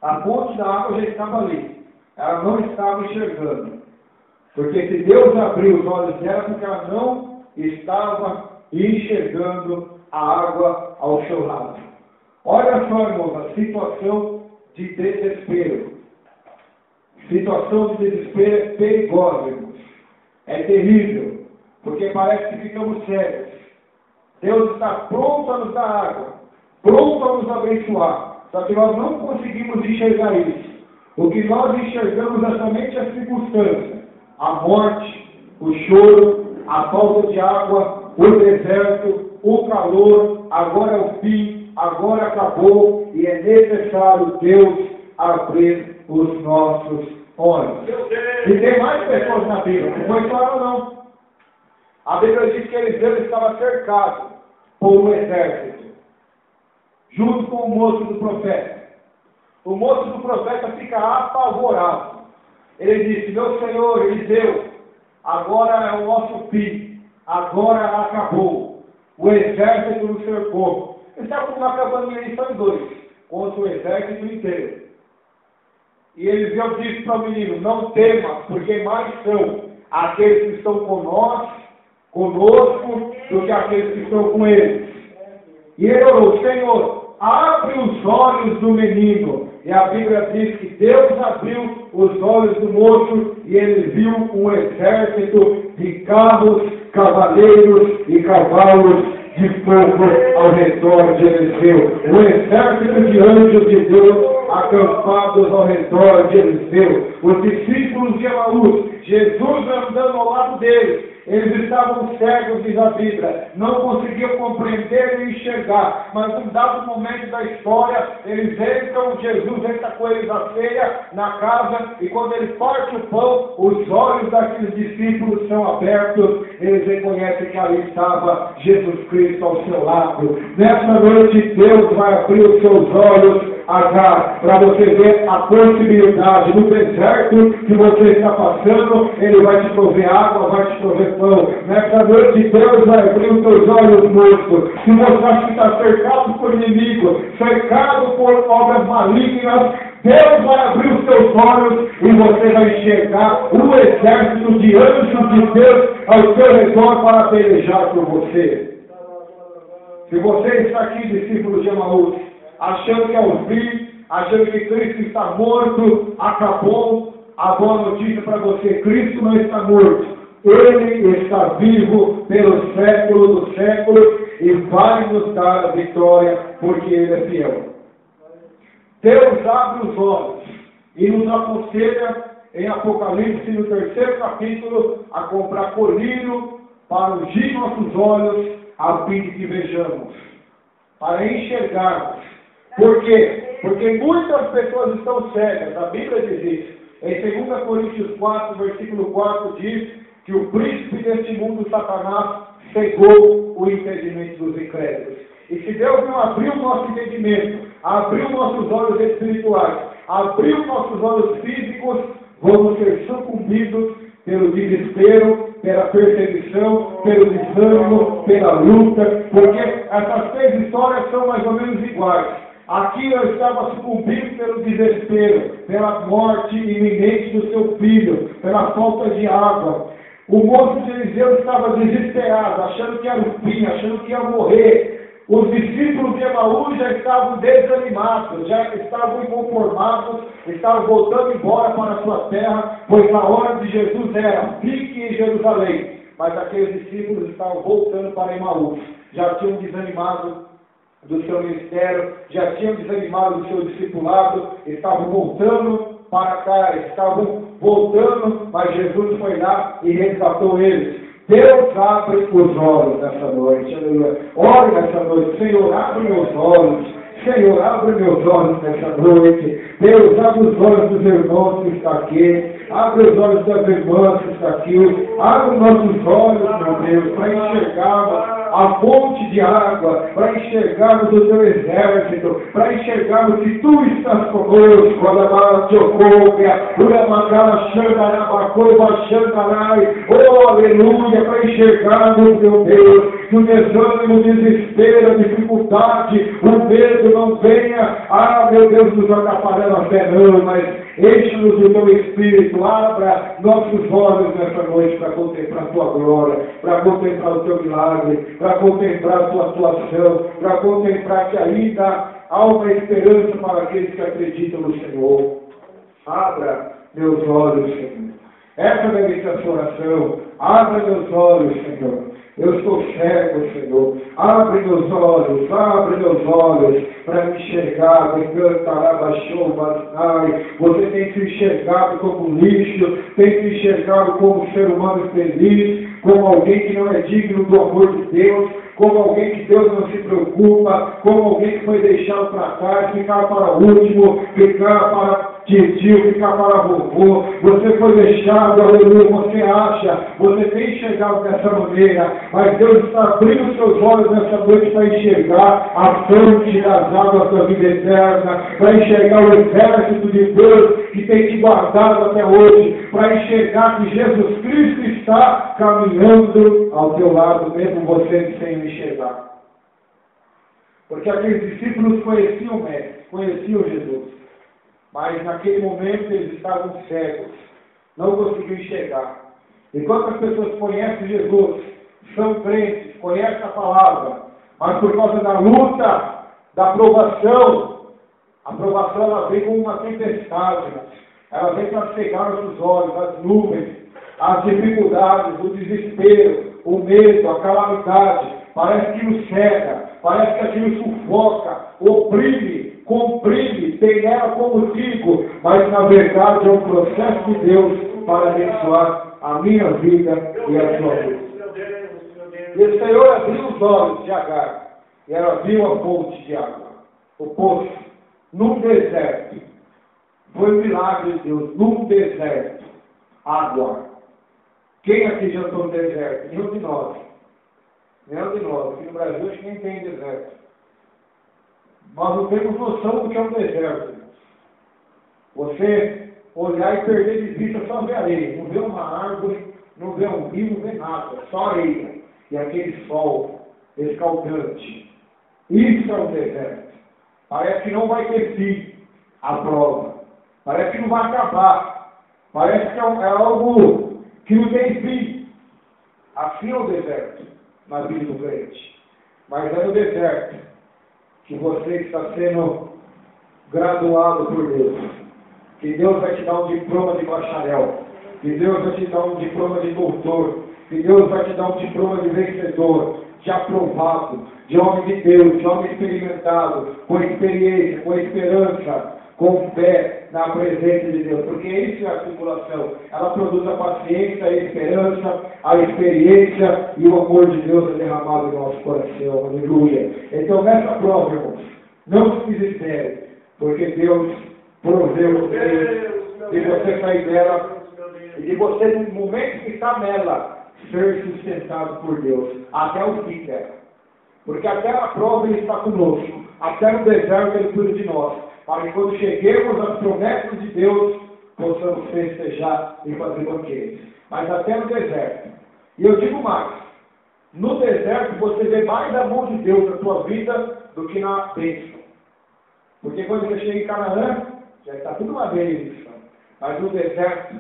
a fonte da água já estava ali, ela não estava enxergando, porque se Deus abriu os olhos dela, porque ela não estava enxergando a água ao seu lado. Olha só, irmãos, a situação de desespero. Situação de desespero é perigosa, irmãos. É terrível, porque parece que ficamos cegos. Deus está pronto a nos dar água, pronto a nos abençoar. Só que nós não conseguimos enxergar isso. O que nós enxergamos é somente a circunstância, a morte, o choro, a falta de água, o deserto, o calor, agora é o fim, agora acabou, e é necessário Deus abrir os nossos olhos. E tem mais pessoas na Bíblia, não foi só não. A Bíblia diz que Eliseu estava cercado por um exército, junto com o moço do profeta. O moço do profeta fica apavorado. Ele disse: meu senhor Eliseu, agora é o nosso fim, agora acabou. O exército nos cercou. Ele estava com uma cabaninha em São dois, contra o exército inteiro. E Eliseu disse para o menino: não temas, porque mais são aqueles que estão conosco, do que aqueles que estão com eles. E ele orou: Senhor, abre os olhos do menino. E a Bíblia diz que Deus abriu os olhos do moço e ele viu um exército de carros, cavaleiros e cavalos de fogo ao redor de Eliseu. Um exército de anjos de Deus acampados ao redor de Eliseu. Os discípulos de Emaús, Jesus andando ao lado deles. Eles estavam cegos, diz a Bíblia, não conseguiam compreender e enxergar, mas num dado momento da história, eles entram, Jesus entra com eles à ceia, na casa, e quando ele parte o pão, os olhos daqueles discípulos são abertos, eles reconhecem que ali estava Jesus Cristo ao seu lado. Nessa noite, Deus vai abrir os seus olhos, Agar, para você ver a possibilidade no deserto que você está passando. Ele vai te prover água, vai te prover pão. Nessa noite Deus vai abrir os teus olhos, moço. Se você acha que está cercado por inimigo, cercado por obras malignas, Deus vai abrir os teus olhos e você vai enxergar um exército de anjos de Deus ao seu redor para pelejar por você. Se você está aqui, discípulo de Emaús, achando que é o fim, achando que Cristo está morto, acabou, a boa notícia para você: Cristo não está morto, Ele está vivo pelos séculos dos séculos e vai nos dar a vitória, porque Ele é fiel. Deus abre os olhos e nos aconselha em Apocalipse, no 3º capítulo, a comprar colírio para ungir nossos olhos, a fim de que vejamos, para enxergarmos. Por quê? Porque muitas pessoas estão cegas. A Bíblia diz isso. Em 2 Coríntios 4, versículo 4, diz que o príncipe deste mundo, Satanás, cegou o entendimento dos incrédulos. E se Deus não abriu o nosso entendimento, abriu nossos olhos espirituais, abriu nossos olhos físicos, vamos ser sucumbidos pelo desespero, pela perseguição, pelo desânimo, pela luta, porque essas 3 histórias são mais ou menos iguais. Aqui eu estava sucumbindo pelo desespero, pela morte iminente do seu filho, pela falta de água. O moço de Eliseu estava desesperado, achando que era o fim, achando que ia morrer. Os discípulos de Emaús já estavam desanimados, já estavam inconformados, estavam voltando embora para a sua terra, pois a hora de Jesus era: fique em Jerusalém. Mas aqueles discípulos estavam voltando para Emaús, já tinham desanimado do seu ministério, já tinham desanimado do seu discipulado, estavam voltando para cá, estavam voltando, mas Jesus foi lá e resgatou eles. Deus abre os olhos nessa noite, aleluia. Ore nessa noite: Senhor, abre meus olhos, Senhor, abre meus olhos nessa noite. Deus, abre os olhos dos irmãos que estão aqui, abre os olhos das irmãs que estão aqui, abre nossos olhos, meu Deus, para enxergarmos a fonte de água, para enxergarmos o teu exército, para enxergarmos que tu estás conosco, oh aleluia, para enxergarmos, meu Deus, que o desânimo, o desespero, a dificuldade, o medo não venha, meu Deus, nos atrapalhando a fé não, mas enche-nos do teu Espírito, abra nossos olhos nessa noite para contemplar a tua glória, para contemplar o teu milagre, para contemplar a tua atuação, para contemplar que ainda há uma esperança para aqueles que acreditam no Senhor. Abra meus olhos, Senhor. Essa deve ser a sua oração. Abra meus olhos, Senhor. Eu estou cego, Senhor. Abre meus olhos para me enxergar. Você tem se enxergado como lixo, tem se enxergado como ser humano infeliz, como alguém que não é digno do amor de Deus, como alguém que Deus não se preocupa, como alguém que foi deixado para trás, ficar para o último, ficar para tio, ficar para vovô. Você foi deixado, aleluia, você acha, você tem enxergado dessa maneira, mas Deus está abrindo seus olhos nessa noite para enxergar a fonte das águas da vida eterna, para enxergar o exército de Deus que tem te guardado até hoje, para enxergar que Jesus Cristo está caminhando ao teu lado, mesmo você sem enxergar. Porque aqueles discípulos conheciam o Mestre, conheciam Jesus, mas naquele momento eles estavam cegos, não conseguiam enxergar. Enquanto as pessoas conhecem Jesus, são crentes, conhecem a palavra, mas por causa da luta, da aprovação, a aprovação ela vem como uma tempestade, ela vem para cegar nossos olhos, as nuvens, as dificuldades, o desespero, o medo, a calamidade, parece que nos cega, parece que aquilo sufoca, oprime, comprime, peneira como trigo, mas na verdade é um processo de Deus para abençoar a minha vida e a sua vida. E o Senhor abriu os olhos de Agar, e ela viu a fonte de água, o poço, num deserto. Foi um milagre de Deus, num deserto, água. Quem aqui já está no deserto? Nenhum de nós. Nenhum de nós. Aqui no Brasil acho que nem tem deserto. Nós não temos noção do que é um deserto. Você olhar e perder de vista só ver areia. Não vê uma árvore, não vê um rio, não vê nada. Só areia. E aquele sol escaldante. Isso é um deserto. Parece que não vai ter fim a prova. Parece que não vai acabar. Parece que é algo que não tem fim. Assim é o deserto na vida do crente. Mas é no deserto que você está sendo graduado por Deus. Que Deus vai te dar um diploma de bacharel. Que Deus vai te dar um diploma de doutor. Que Deus vai te dar um diploma de vencedor, de aprovado, de homem de Deus, de homem experimentado, com experiência, com esperança, com fé na presença de Deus. Porque isso é a tribulação. Ela produz a paciência, a esperança, a experiência e o amor de Deus é derramado no nosso coração. Aleluia. Então nessa prova, irmãos, não se desespere, porque Deus proveu de você sair dela e de você, no momento que está nela, ser sustentado por Deus até o fim dela. Porque até a prova Ele está conosco, até no deserto Ele cuida de nós, para que quando cheguemos às promessas de Deus, possamos festejar e fazer banquetes. Mas até no deserto. E eu digo mais, no deserto você vê mais a mão de Deus na sua vida do que na bênção. Porque quando você chega em Canaã, já está tudo uma bênção. Mas no deserto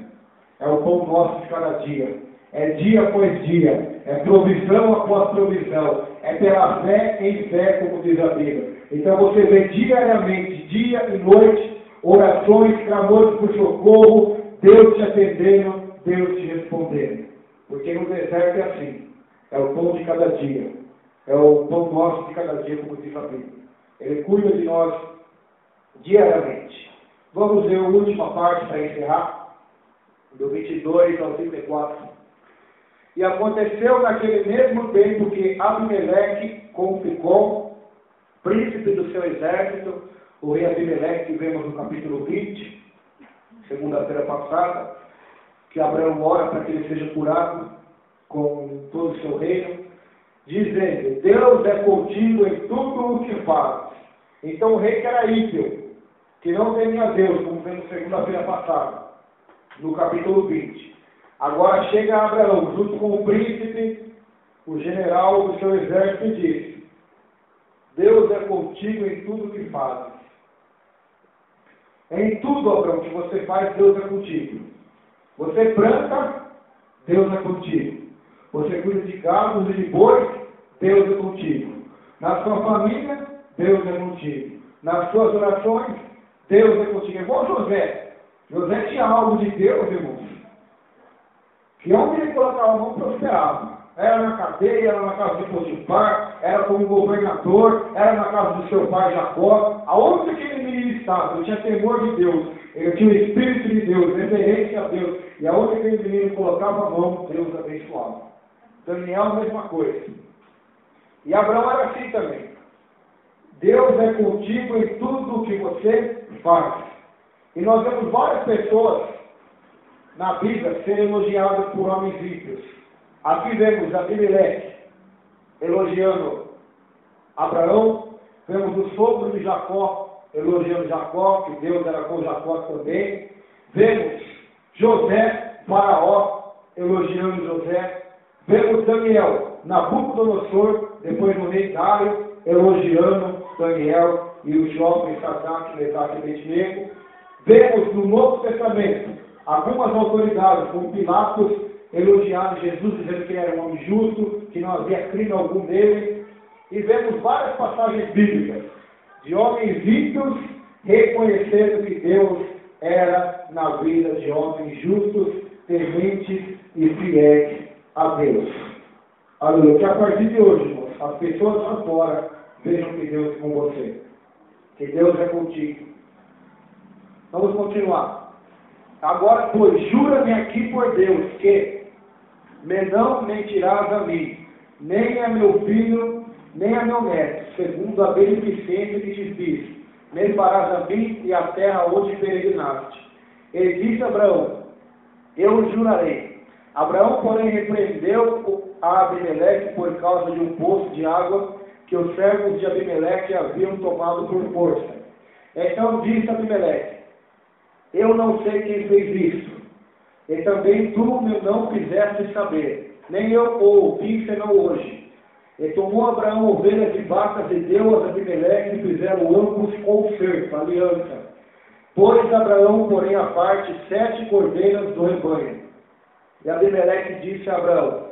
é o pão nosso de cada dia. É dia após dia, é provisão após provisão, é pela fé em fé, como diz a Bíblia. Então você vê diariamente, dia e noite, orações, clamores por socorro, Deus te atendendo, Deus te respondendo. Porque no deserto é assim, é o pão de cada dia, é o pão nosso de cada dia, como diz a Bíblia. Ele cuida de nós diariamente. Vamos ver a última parte para encerrar, do 22 ao 34. E aconteceu naquele mesmo tempo que Abimeleque, com Ficom, príncipe do seu exército, o rei Abimeleque, que vemos no capítulo 20, segunda-feira passada, que Abraão ora para que ele seja curado com todo o seu reino, dizendo: Deus é contigo em tudo o que fazes. Então o rei que era ímpio, que não temia Deus, como vemos segunda-feira passada, no capítulo 20. Agora chega Abraão, junto com o príncipe, o general do seu exército, e diz: Deus é contigo em tudo que fazes. Em tudo, Abraão, que você faz, Deus é contigo. Você planta, Deus é contigo. Você cuida de gados e de bois, Deus é contigo. Na sua família, Deus é contigo. Nas suas orações, Deus é contigo. Igual José. José tinha algo de Deus, irmãos. Que onde ele colocava a mão, prosperava. era na cadeia, era na casa de Potifar, era como governador, era na casa do seu pai Jacó. Aonde aquele menino estava? Ele tinha temor de Deus, ele tinha o Espírito de Deus, reverência a Deus. E aonde aquele menino colocava a mão, Deus abençoava. Daniel, a mesma coisa. E Abraão era assim também. Deus é contigo em tudo o que você faz. E nós vemos várias pessoas na Bíblia serem elogiadas por homens ímpios. Aqui vemos Abimeleque elogiando Abraão, vemos o sogro de Jacó elogiando Jacó, que Deus era com Jacó também. Vemos José, Faraó, elogiando José. Vemos Daniel, Nabucodonosor, depois do rei Dário, elogiando Daniel e os jovens Sadraque, Mesaque e Abednego. Vemos no Novo Testamento algumas autoridades, como Pilatos, elogiando Jesus, dizendo que ele era um homem justo, que não havia crime algum nele. E vemos várias passagens bíblicas de homens ímpios reconhecendo que Deus era na vida de homens justos, tementes e fiéis a Deus. Aleluia. Que a partir de hoje, irmãos, as pessoas lá fora vejam que Deus é com você, que Deus é contigo. Vamos continuar. Agora, pois, jura-me aqui por Deus que não mentirás a mim, nem a meu filho, nem a meu neto, segundo a beneficência que te fiz, nem farás a mim e a terra onde peregrinaste. Ele disse a Abraão, eu jurarei. Abraão, porém, repreendeu a Abimeleque por causa de um poço de água que os servos de Abimeleque haviam tomado por força. Então disse Abimeleque, eu não sei quem fez isso, e também tu não quiseste saber, nem eu ouvi senão hoje. E tomou Abraão ovelhas e vacas e deu as Abimeleque e fizeram ambos concerto, aliança. Pôs Abraão, porém, à parte 7 cordeiras do rebanho. E Abimeleque disse a Abraão,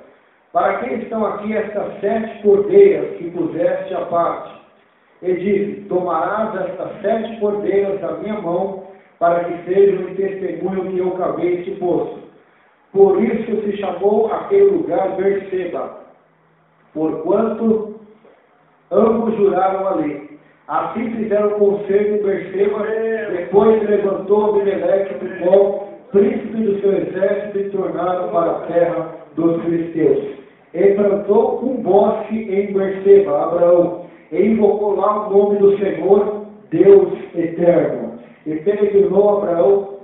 para quem estão aqui estas 7 cordeiras que puseste à parte? E disse, tomarás estas 7 cordeiras da minha mão, para que sejam em testemunho que eu cavei este poço. Por isso se chamou aquele lugar Berseba, porquanto ambos juraram ali. Assim fizeram concerto em Berseba, depois levantou Abimeleque do qual príncipe do seu exército e tornaram para a terra dos filisteus. E plantou um bosque em Berseba, Abraão, e invocou lá o nome do Senhor, Deus eterno. E peregrinou Abraão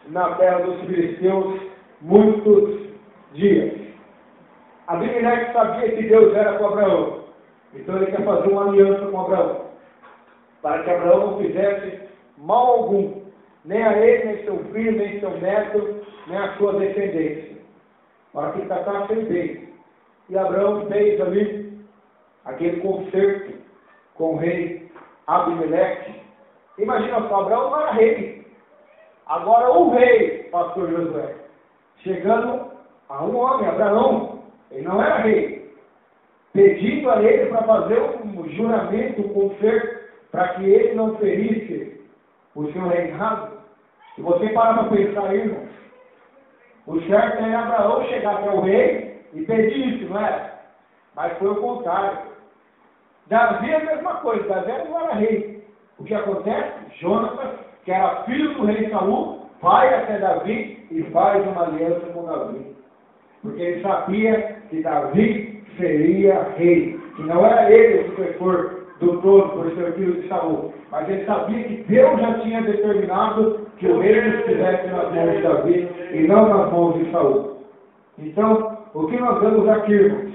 na terra dos filisteus muitos dias. Abimeleque sabia que Deus era com Abraão. Então ele quer fazer uma aliança com Abraão, para que Abraão não fizesse mal algum, nem a ele, nem seu filho, nem seu neto, nem a sua descendência, para que tratassem bem. E Abraão fez ali aquele concerto com o rei Abimeleque. Imagina só, Abraão não era rei. Agora o rei, pastor Josué, chegando a um homem, Abraão, ele não era rei, pedindo a ele para fazer um juramento, um concerto, para que ele não ferisse o seu reinado. Se você parar para pensar, irmãos, o certo é Abraão chegar até o rei e pedir isso, não era? Mas foi o contrário. Davi é a mesma coisa, Davi não era rei. O que acontece? Jonatas, que era filho do rei Saul, vai até Davi e faz uma aliança com Davi. Porque ele sabia que Davi seria rei. Que não era ele o sucessor do trono por ser filho de Saul. Mas ele sabia que Deus já tinha determinado que o reino estivesse nas mãos de Davi e não nas mãos de Saul. Então, o que nós vemos aqui, irmãos?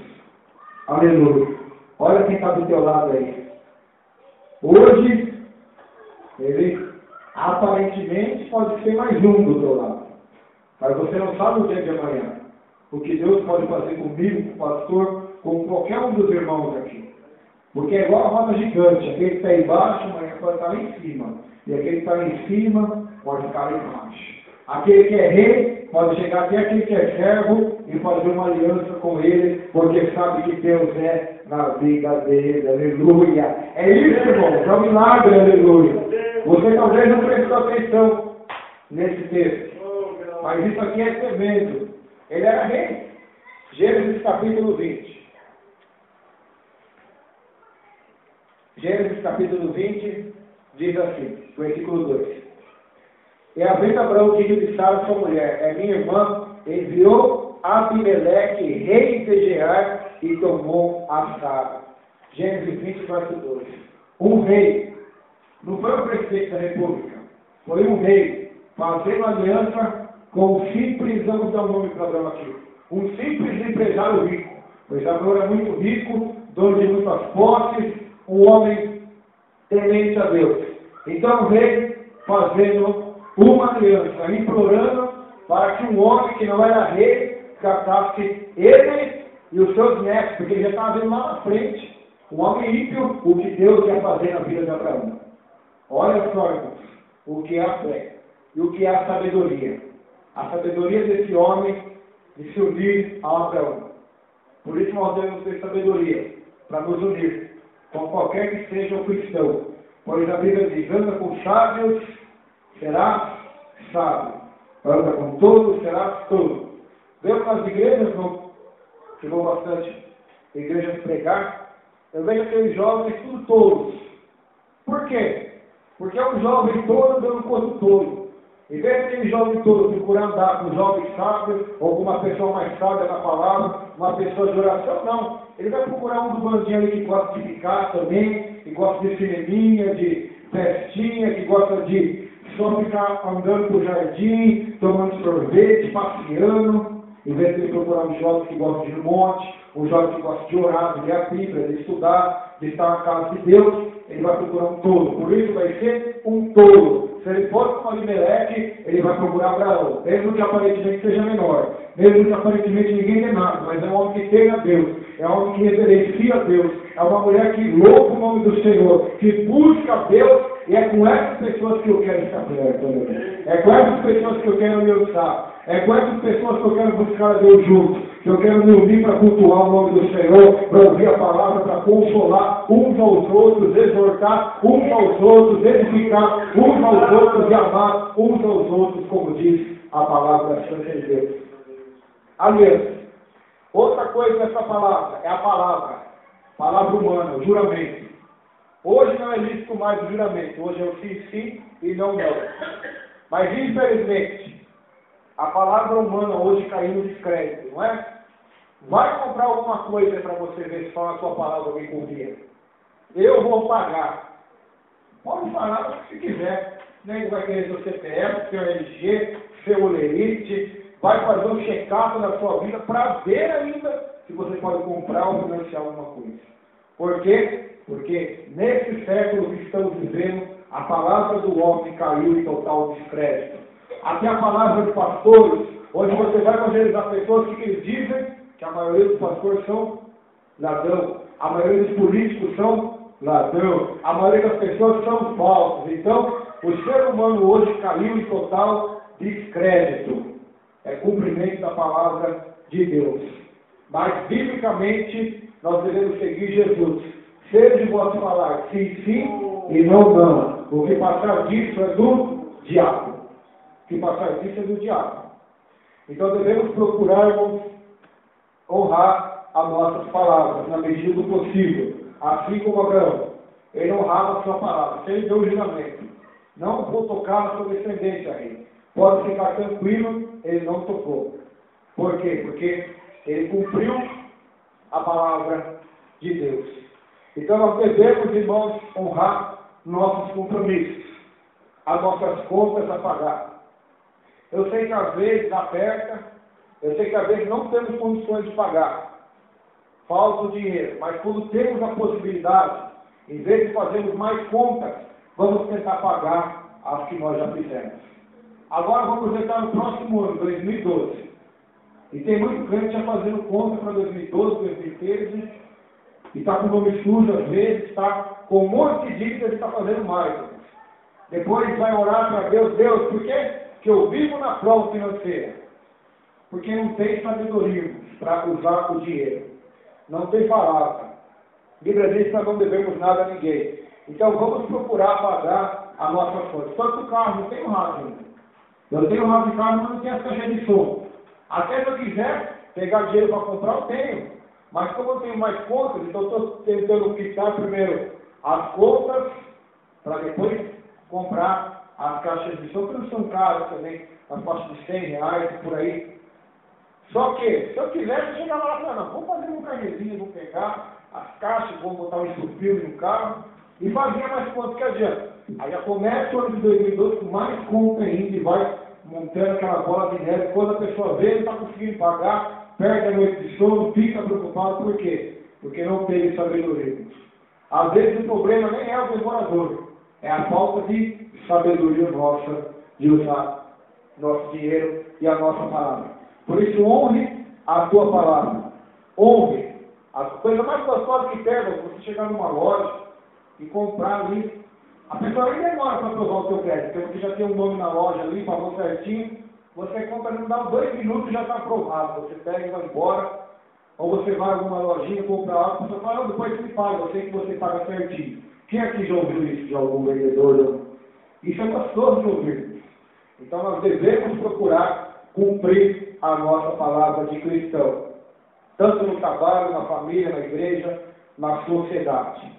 Aleluia. Olha quem está do teu lado aí. Hoje, ele aparentemente pode ser mais um do teu lado. Mas você não sabe o dia de amanhã. O que Deus pode fazer comigo, com o pastor, com qualquer um dos irmãos aqui. Porque é igual a roda gigante. Aquele que está aí embaixo, amanhã pode estar lá em cima. E aquele que está lá em cima, pode ficar lá embaixo. Aquele que é rei, pode chegar até aquele que é servo e fazer uma aliança com ele, porque sabe que Deus é na vida dele. Aleluia. É isso, irmão. É um milagre, aleluia. Você talvez não prestou atenção nesse texto. Mas isso aqui é tremendo. Ele era rei. Gênesis capítulo 20. Gênesis capítulo 20 diz assim, versículo 2. E havendo Abraão filho de Sara, sua mulher, é minha irmã, enviou Abimeleque, rei de Gerar, e tomou a Sara. Gênesis 20, verso 2. Um rei, não foi o presidente da república, foi um rei, fazendo aliança com um simples, vamos dar um nome para Abraão aqui, um simples empresário rico, pois Abraão era muito rico, dono de muitas posses, um homem temente a Deus. Então o rei, fazendo uma aliança, implorando para que um homem que não era rei, tratasse ele e os seus netos, porque ele já estava vendo lá na frente, um homem ímpio, o que Deus ia fazer na vida de Abraão. Olha só, irmãos, o que é a fé e o que é a sabedoria. A sabedoria desse homem de se unir a Abraão. Por isso nós devemos ter sabedoria para nos unir com qualquer que seja o cristão. Pois a Bíblia diz, anda com sábios, serás sábio. Anda com todos, serás todo. Vemos nas igrejas, que vão bastante igrejas pregar, eu vejo aqueles jovens tudo tolos. Por quê? Porque é um jovem tolo dando conta tolo. Em vez de aquele jovem tolo procurar andar com um jovem sábio, ou com uma pessoa mais sábia na palavra, uma pessoa de oração, não. Ele vai procurar um do bandinho ali que gosta de ficar também, que gosta de cineminha, de festinha, que gosta de só ficar andando pro jardim, tomando sorvete, passeando. Em vez de ele procurar um jovem que gosta de ir no monte, um jovem que gosta de orar, de ler a Bíblia, de estudar, de estar na casa de Deus, ele vai procurar um tolo. Por isso vai ser um tolo. Se ele for com Abimeleque, ele vai procurar Abraão. Mesmo que aparentemente seja menor. Mesmo que aparentemente ninguém tem nada. Mas é um homem que teme a Deus. É um homem que reverencia a Deus. É uma mulher que louva o nome do Senhor. Que busca a Deus. E é com essas pessoas que eu quero estar perto. É com essas pessoas que eu quero me usar. É com essas pessoas que eu quero buscar a Deus junto. Que eu quero me unir para cultuar o nome do Senhor, para ouvir a palavra, para consolar uns aos outros, exortar uns aos outros, edificar uns aos outros e amar uns aos outros, como diz a palavra santa de Deus. Aliança. Outra coisa dessa palavra é a palavra humana, o juramento. Hoje não é lícito mais o juramento, hoje é o sim, sim e não, não. Mas infelizmente, a palavra humana hoje caiu no descrédito, não é? Vai comprar alguma coisa para você ver se fala a sua palavra alguém confia. Eu vou pagar. Pode falar o que você quiser. Nem vai querer seu CPF, seu RG, seu olerite. Vai fazer um check-up na sua vida para ver ainda se você pode comprar ou financiar alguma coisa. Por quê? Porque nesse século que estamos vivendo, a palavra do homem caiu em total descrédito. Até a palavra de pastores, hoje você vai evangelizar pessoas que eles dizem que a maioria dos pastores são ladrão, a maioria dos políticos são ladrão, a maioria das pessoas são falsos. Então, o ser humano hoje caiu em total descrédito. É cumprimento da palavra de Deus. Mas, biblicamente, nós devemos seguir Jesus. Seja de vosso falar sim, sim e não, não. O que passar disso é do diabo. O que passar disso é do diabo. Então, devemos procurar honrar as nossas palavras, na medida do possível. Assim como Abraão, ele honrava a sua palavra, sem deu o juramento. Não vou tocar na sua descendência, rei. Pode ficar tranquilo, ele não tocou. Por quê? Porque ele cumpriu a palavra de Deus. Então nós devemos, irmãos, honrar nossos compromissos, as nossas contas a pagar. Eu sei que às vezes aperta, eu sei que às vezes não temos condições de pagar. Falta o dinheiro, mas quando temos a possibilidade, em vez de fazermos mais contas, vamos tentar pagar as que nós já fizemos. Agora vamos entrar no próximo ano, 2012. E tem muito crente já fazendo conta para 2012, 2013, e está com o nome sujo às vezes, está com um monte de dívidas e está fazendo mais. Depois vai orar para Deus, Deus, por quê? Porque eu vivo na prova financeira. Porque não tem sabedoria para usar o dinheiro. Não tem palavra. A Bíblia diz que nós não devemos nada a ninguém. Então vamos procurar pagar a nossa fonte. Só que o carro não tem um rádio ainda. Eu tenho um rádio de carro, mas não tem as caixas de som. Até se eu quiser, pegar dinheiro para comprar, eu tenho. Mas como eu tenho mais contas, então eu estou tentando quitar primeiro as contas, para depois comprar as caixas de som, que não são caras também, na faixa de R$100 e por aí. Só que, se eu quisesse, eu chegava lá e falava, não, vamos fazer um carnezinho, vou pegar as caixas, vou botar um estufilme no carro, e fazia mais quanto que adianta. Aí já começa o ano de 2012 com mais conta ainda e vai montando aquela bola de neve. Quando a pessoa vê, não está conseguindo pagar, perde a noite de sono, fica preocupado. Por quê? Porque não teve sabedoria. Às vezes o problema nem é o devorador, é a falta de sabedoria nossa de usar nosso dinheiro e a nossa palavra. Por isso, honre a tua palavra. Honre. A coisa mais gostosa que pega, você chegar numa loja e comprar ali. A pessoa nem demora para provar o teu crédito, porque você já tem um nome na loja ali, pagou certinho. Você compra, não dá 2 minutos e já está aprovado. Você pega e vai embora. Ou você vai a alguma lojinha, compra algo, você fala, depois você paga, eu sei que você paga certinho. Quem aqui já ouviu isso de algum vendedor? Isso é gostoso de ouvir. Então nós devemos procurar cumprir a nossa palavra de cristão. Tanto no trabalho, na família, na igreja, na sociedade.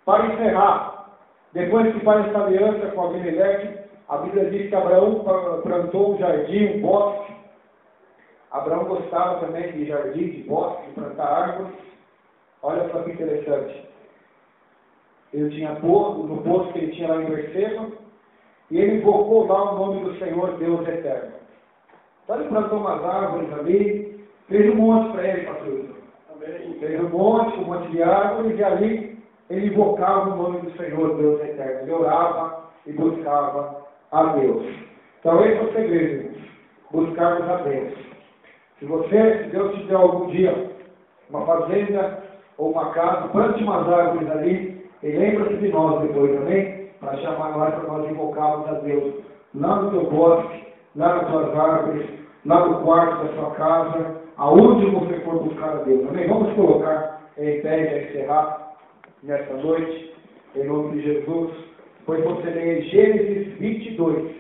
Para encerrar, depois que faz essa aliança com Abimeleque, a Bíblia diz que Abraão plantou um jardim, um bosque. Abraão gostava também de jardim, de bosque, de plantar árvores. Olha só que interessante. Ele tinha no poço que ele tinha lá em Berseba, e ele invocou lá o nome do Senhor Deus Eterno. Então ele plantou umas árvores ali, fez um monte para ele, pastor. Fez um monte de árvores, e ali ele invocava o nome do Senhor Deus Eterno. Ele orava e buscava a Deus. Então esse é o segredo, irmãos. Buscarmos a Deus. Se Deus te der algum dia uma fazenda ou uma casa, plante umas árvores ali e lembra-se de nós depois também, para chamar nós, para nós invocarmos a Deus. Lá no teu bosque, lá nas tuas árvores, lá no quarto da sua casa, aonde você for buscar a Deus. Amém? Vamos colocar em pé e encerrar nesta noite, em nome de Jesus. Pois você lê Gênesis 22,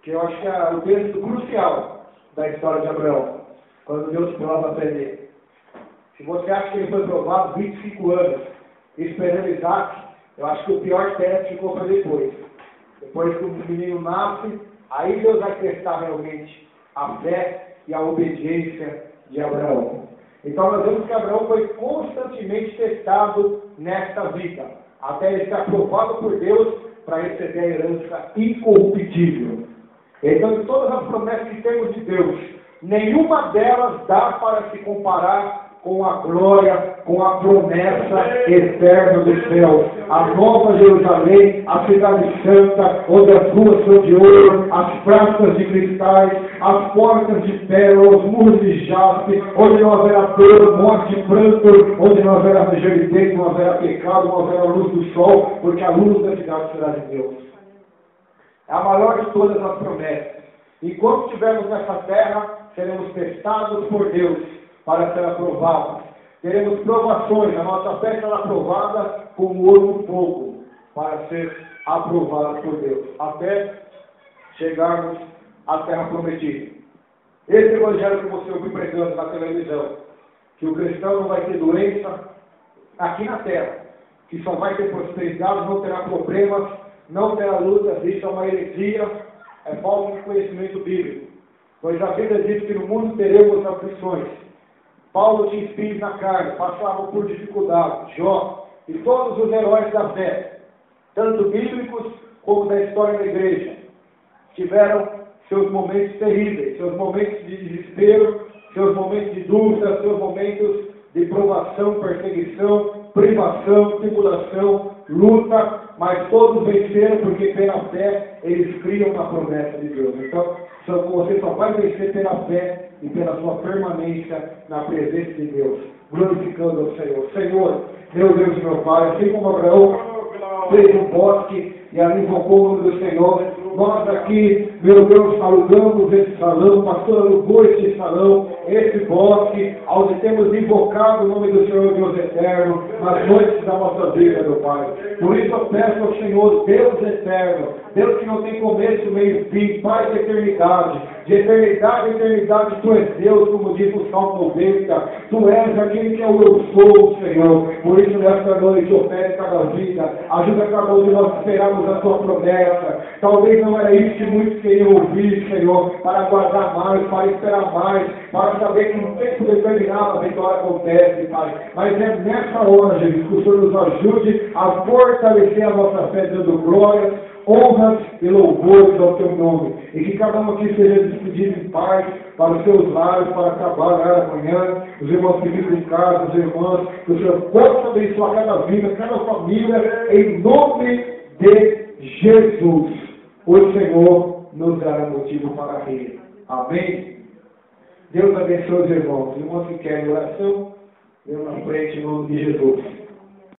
que eu acho que é o texto crucial da história de Abraão. Quando Deus prova para ele. Se você acha que ele foi provado 25 anos, esperando Isaac, eu acho que o pior teste ficou para depois. Depois que o menino nasce, aí Deus vai testar realmente a fé e a obediência de Abraão. Então nós vemos que Abraão foi constantemente testado nesta vida, até ele ser aprovado por Deus para receber a herança incorruptível. Então, de todas as promessas que temos de Deus, nenhuma delas dá para se comparar com a glória, com a promessa eterna dos céus. A nova Jerusalém, a cidade santa, onde as ruas são de ouro, as praças de cristais, as portas de pérola, os muros de jaspe, onde não haverá dor, morte e pranto, onde não haverá rigidez, não haverá pecado, não haverá luz do sol, porque a luz da cidade será de Deus. É a maior de todas as promessas. Enquanto estivermos nessa terra, seremos testados por Deus para ser aprovados. Teremos provações, a nossa fé será aprovada como ouro no fogo, para ser aprovada por Deus, até chegarmos à terra prometida. Esse evangelho que você ouviu pregando na televisão, que o cristão não vai ter doença aqui na terra, que só vai ter prosperidade, não terá problemas, não terá lutas, isso é uma heresia, é falta de conhecimento bíblico. Pois a Bíblia diz que no mundo teremos aflições. Paulo tinha espinhos na carne, passavam por dificuldades. Jó e todos os heróis da fé, tanto bíblicos como da história da igreja, tiveram seus momentos terríveis, seus momentos de desespero, seus momentos de dúvida, seus momentos de provação, perseguição, privação, tribulação, luta, mas todos venceram porque pela fé eles criam na promessa de Deus. Então, você só vai vencer pela fé e pela sua permanência na presença de Deus, glorificando ao Senhor. Senhor, meu Deus e meu Pai, assim como Abraão fez um bosque e ali invocou o nome do Senhor, nós aqui, Meu Deus, alugamos esse salão, pastor alugou esse salão, esse bosque, onde temos invocado o nome do Senhor Deus eterno, nas noites da nossa vida, meu Pai. Por isso eu peço ao Senhor, Deus eterno, Deus que não tem começo, meio e fim, Pai de eternidade a eternidade, Tu és Deus, como diz o Salmo 90, Tu és aquele que é o eu sou, Senhor. Por isso nesta noite ofere cada vida, ajuda cada um de nós a esperarmos a Tua promessa. Talvez não era isso que muitos queriam ouvir, Senhor, para aguardar mais, para esperar mais, para saber que no tempo determinado a vitória acontece, Pai. Mas é nessa hora, Jesus, que o Senhor nos ajude a fortalecer a nossa fé, dando glórias, honras e louvores ao Teu nome. E que cada um aqui seja despedido em paz para os seus lares, para trabalhar amanhã, os irmãos que ficam em casa, os irmãos, que o Senhor possa abençoar cada vida, cada família, em nome de Jesus. O Senhor nos dará motivo para rir. Amém? Deus abençoe os irmãos. Os irmãos que querem oração, venham na frente em nome de Jesus.